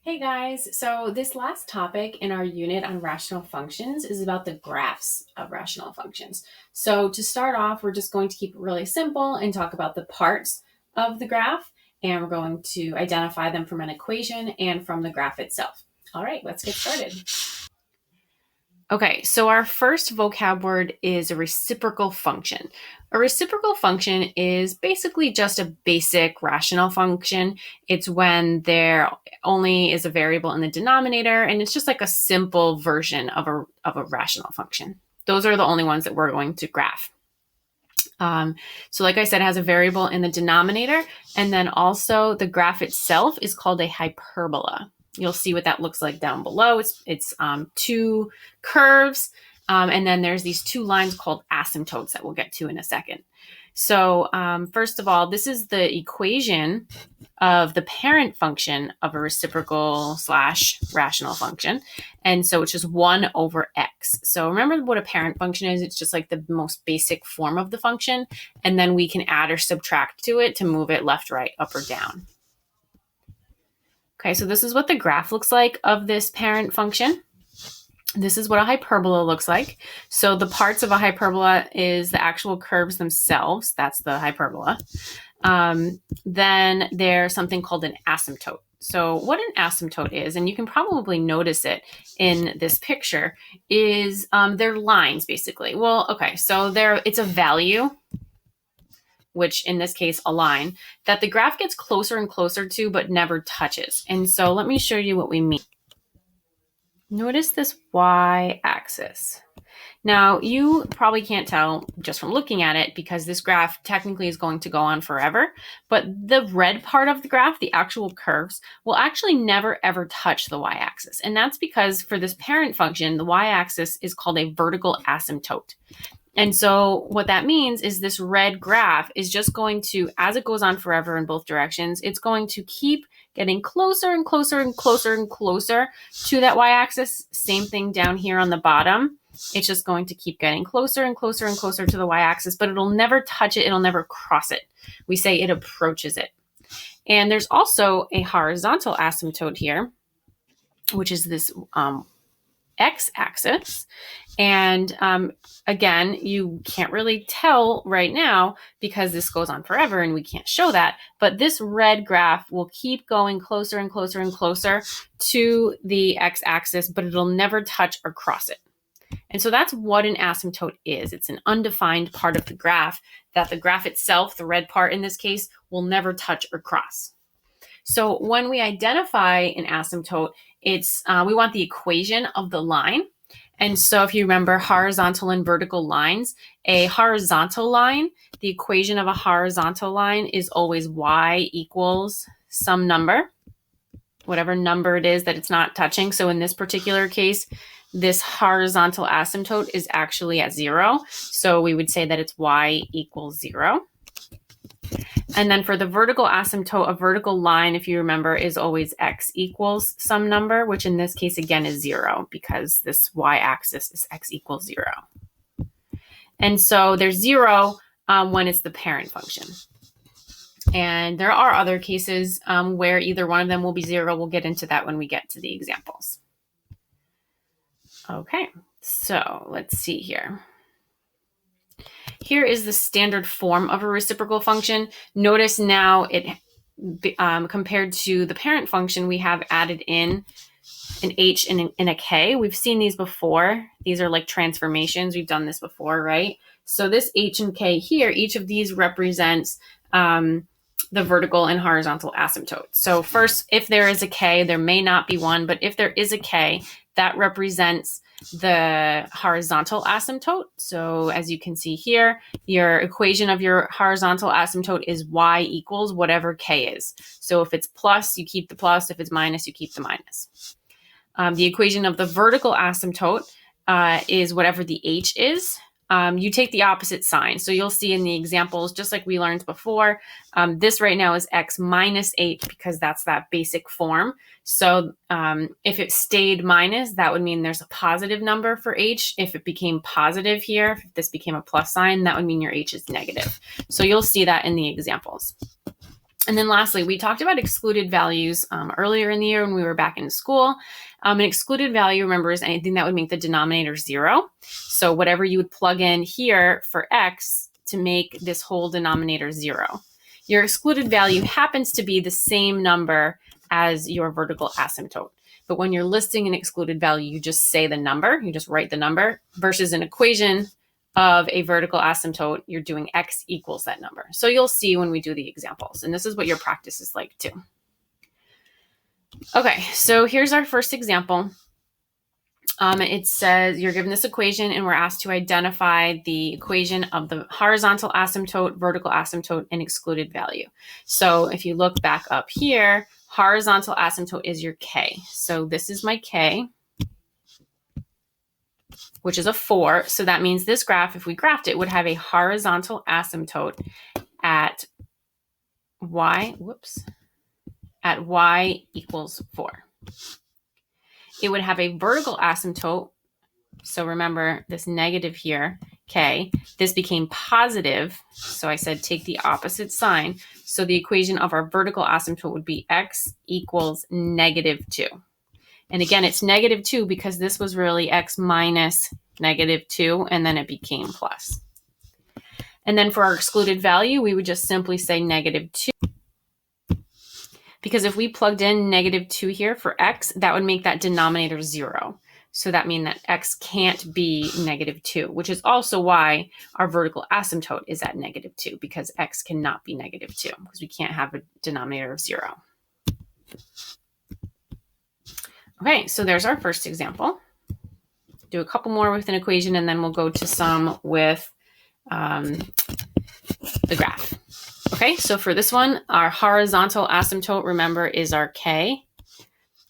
Hey guys, so this last topic in our unit on rational functions is about the graphs of rational functions. So to start off, we're just going to keep it really simple and talk about the parts of the graph, and we're going to identify them from an equation and from the graph itself. All right, let's get started. Okay, so our first vocab word is a reciprocal function. A reciprocal function is basically just a basic rational function. It's when there only is a variable in the denominator, and it's just like a simple version of a rational function. Those are the only ones that we're going to graph. So like I said, it has a variable in the denominator, and then also the graph itself is called a hyperbola. You'll see what that looks like down below. It's two curves, and then there's these two lines called asymptotes that we'll get to in a second. So first of all, this is the equation of the parent function of a reciprocal / rational function. And so it's just 1 over x. So remember what a parent function is. It's just like the most basic form of the function. And then we can add or subtract to it to move it left, right, up, or down. Okay, so this is what the graph looks like of this parent function. This is what a hyperbola looks like. So the parts of a hyperbola is the actual curves themselves. That's the hyperbola. Then there's something called an asymptote. So what an asymptote is, and you can probably notice it in this picture, is they're lines basically. Well, okay, so it's a value, which in this case, a line, that the graph gets closer and closer to but never touches. And so let me show you what we mean. Notice this y-axis. Now, you probably can't tell just from looking at it because this graph technically is going to go on forever, but the red part of the graph, the actual curves, will actually never ever touch the y-axis. And that's because for this parent function, the y-axis is called a vertical asymptote. And so what that means is this red graph is just going to, as it goes on forever in both directions, it's going to keep getting closer and closer and closer and closer to that y-axis. Same thing down here on the bottom. It's just going to keep getting closer and closer and closer to the y-axis, but it'll never touch it. It'll never cross it. We say it approaches it. And there's also a horizontal asymptote here, which is this x-axis. And again, you can't really tell right now because this goes on forever and we can't show that. But this red graph will keep going closer and closer and closer to the x-axis, but it'll never touch or cross it. And so that's what an asymptote is. It's an undefined part of the graph that the graph itself, the red part in this case, will never touch or cross. So when we identify an asymptote, we want the equation of the line. And so if you remember horizontal and vertical lines, a horizontal line, the equation of a horizontal line is always y equals some number, whatever number it is that it's not touching. So in this particular case, this horizontal asymptote is actually at 0. So we would say that it's y equals 0. And then for the vertical asymptote, a vertical line, if you remember, is always x equals some number, which in this case, again, is 0 because this y-axis is x equals 0. And so there's 0 when it's the parent function. And there are other cases where either one of them will be 0. We'll get into that when we get to the examples. Okay, so let's see here. Here is the standard form of a reciprocal function. Notice now it compared to the parent function, we have added in an h and a k. We've seen these before. These are like transformations. We've done this before, right? So this h and k here, each of these represents the vertical and horizontal asymptote. So first, if there is a k, there may not be one, but if there is a k, that represents the horizontal asymptote. So as you can see here, your equation of your horizontal asymptote is y equals whatever k is. So if it's plus, you keep the plus. If it's minus, you keep the minus. The equation of the vertical asymptote is whatever the h is. You take the opposite sign. So you'll see in the examples, just like we learned before, this right now is x minus h because that's that basic form. So if it stayed minus, that would mean there's a positive number for h. If it became positive here, if this became a plus sign, that would mean your h is negative. So you'll see that in the examples. And then lastly, we talked about excluded values earlier in the year when we were back in school. An excluded value, remember, is anything that would make the denominator 0. So whatever you would plug in here for x to make this whole denominator 0. Your excluded value happens to be the same number as your vertical asymptote. But when you're listing an excluded value, you just say the number, you just write the number, versus an equation of a vertical asymptote, you're doing x equals that number. So you'll see when we do the examples, and this is what your practice is like too. Okay, so here's our first example. It says you're given this equation and we're asked to identify the equation of the horizontal asymptote, vertical asymptote, and excluded value. So if you look back up here, horizontal asymptote is your k. So this is my k, which is a 4. So that means this graph, if we graphed it, would have a horizontal asymptote at y equals 4. It would have a vertical asymptote. So remember this negative here, k. This became positive. So I said take the opposite sign. So the equation of our vertical asymptote would be x equals -2. And again, it's -2 because this was really x minus -2, and then it became plus. And then for our excluded value, we would just simply say -2. Because if we plugged in -2 here for x, that would make that denominator 0. So that means that x can't be -2, which is also why our vertical asymptote is at -2, because x cannot be -2, because we can't have a denominator of 0. Okay, so there's our first example. Do a couple more with an equation, and then we'll go to some with the graph. Okay, so for this one, our horizontal asymptote, remember, is our k.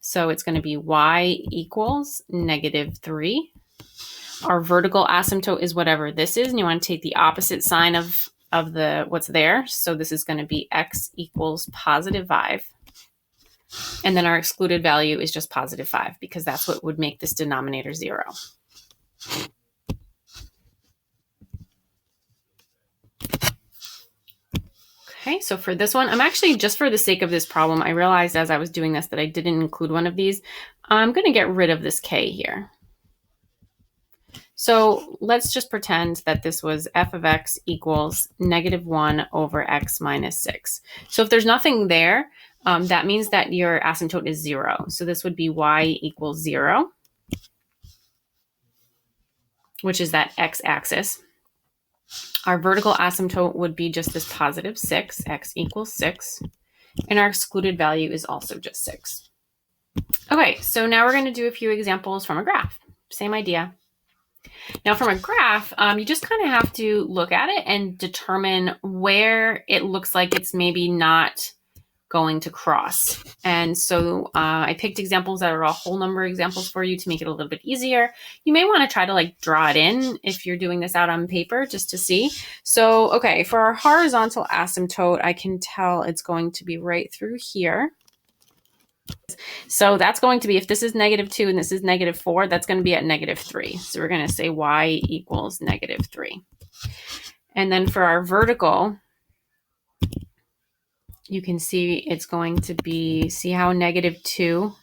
So it's going to be y equals -3. Our vertical asymptote is whatever this is, and you want to take the opposite sign of the what's there. So this is going to be x equals +5. And then our excluded value is just +5, because that's what would make this denominator 0. Okay, so for this one, I'm actually, just for the sake of this problem, I realized as I was doing this that I didn't include one of these. I'm going to get rid of this k here. So let's just pretend that this was f of x equals -1 over x minus 6. So if there's nothing there, that means that your asymptote is 0. So this would be y equals 0, which is that x-axis. Our vertical asymptote would be just this +6, x equals 6. And our excluded value is also just 6. Okay, so now we're going to do a few examples from a graph. Same idea. Now from a graph, you just kind of have to look at it and determine where it looks like it's maybe not going to cross. And so I picked examples that are a whole number examples for you to make it a little bit easier. You may want to try to draw it in if you're doing this out on paper just to see. So, okay, for our horizontal asymptote, I can tell it's going to be right through here. So that's going to be, if this is -2 and this is -4, that's going to be at -3. So we're going to say y equals -3. And then for our vertical, you can see it's going to be, see how -2,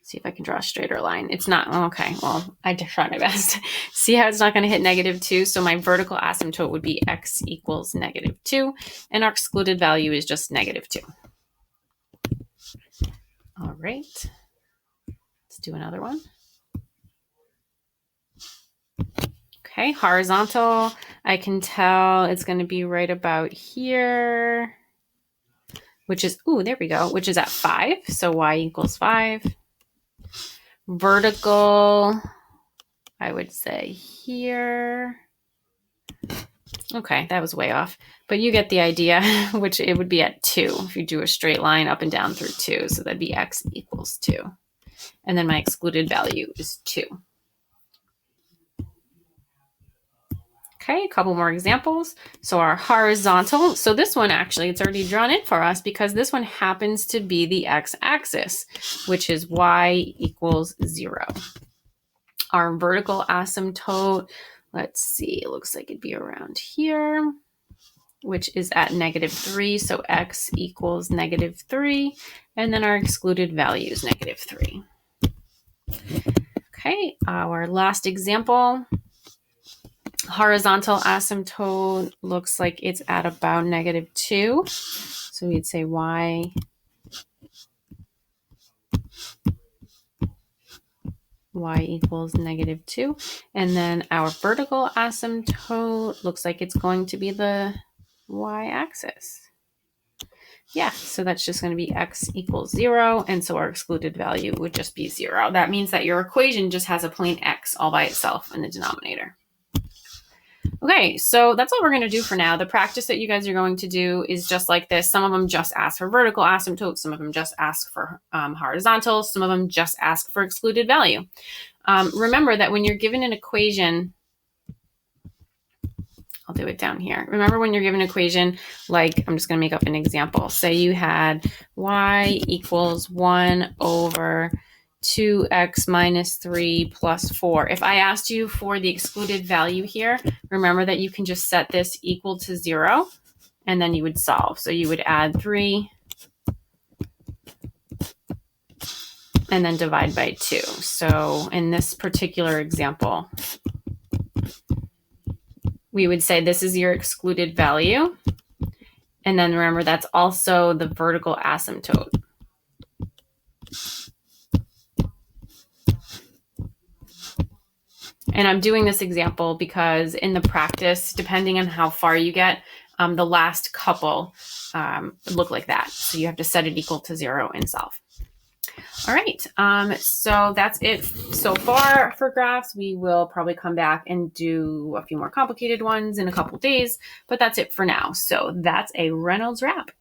see if I can draw a straighter line. It's not, okay, well, I tried my best. See how it's not going to hit -2? So my vertical asymptote would be x equals -2, and our excluded value is just -2. All right, let's do another one. Okay, horizontal, I can tell it's going to be right about here, which is, ooh, there we go, which is at 5. So y equals 5. Vertical, I would say here. Okay, that was way off, but you get the idea, which it would be at 2 if you do a straight line up and down through 2. So that'd be x equals 2. And then my excluded value is 2. Okay, a couple more examples. So our horizontal, so this one actually, it's already drawn in for us because this one happens to be the x-axis, which is y equals 0. Our vertical asymptote, let's see, it looks like it'd be around here. which is at -3. So x equals -3. And then our excluded value is -3. Okay, our last example. Horizontal asymptote looks like it's at about -2. So we'd say y equals -2. And then our vertical asymptote looks like it's going to be the y-axis. Yeah, so that's just going to be x equals 0. And so our excluded value would just be 0. That means that your equation just has a plain x all by itself in the denominator. Okay, so that's all we're going to do for now. The practice that you guys are going to do is just like this. Some of them just ask for vertical asymptotes. Some of them just ask for horizontal. Some of them just ask for excluded value. Remember that when you're given an equation, I'll do it down here. Remember when you're given an equation, like I'm just going to make up an example. Say you had y equals 1 over 2x minus 3 plus 4. If I asked you for the excluded value here, remember that you can just set this equal to 0, and then you would solve. So you would add 3 and then divide by 2. So in this particular example, we would say this is your excluded value. And then remember, that's also the vertical asymptote. And I'm doing this example because in the practice, depending on how far you get, the last couple look like that. So you have to set it equal to 0 and solve. All right, so that's it so far for graphs. We will probably come back and do a few more complicated ones in a couple days, but that's it for now. So that's a Reynolds wrap.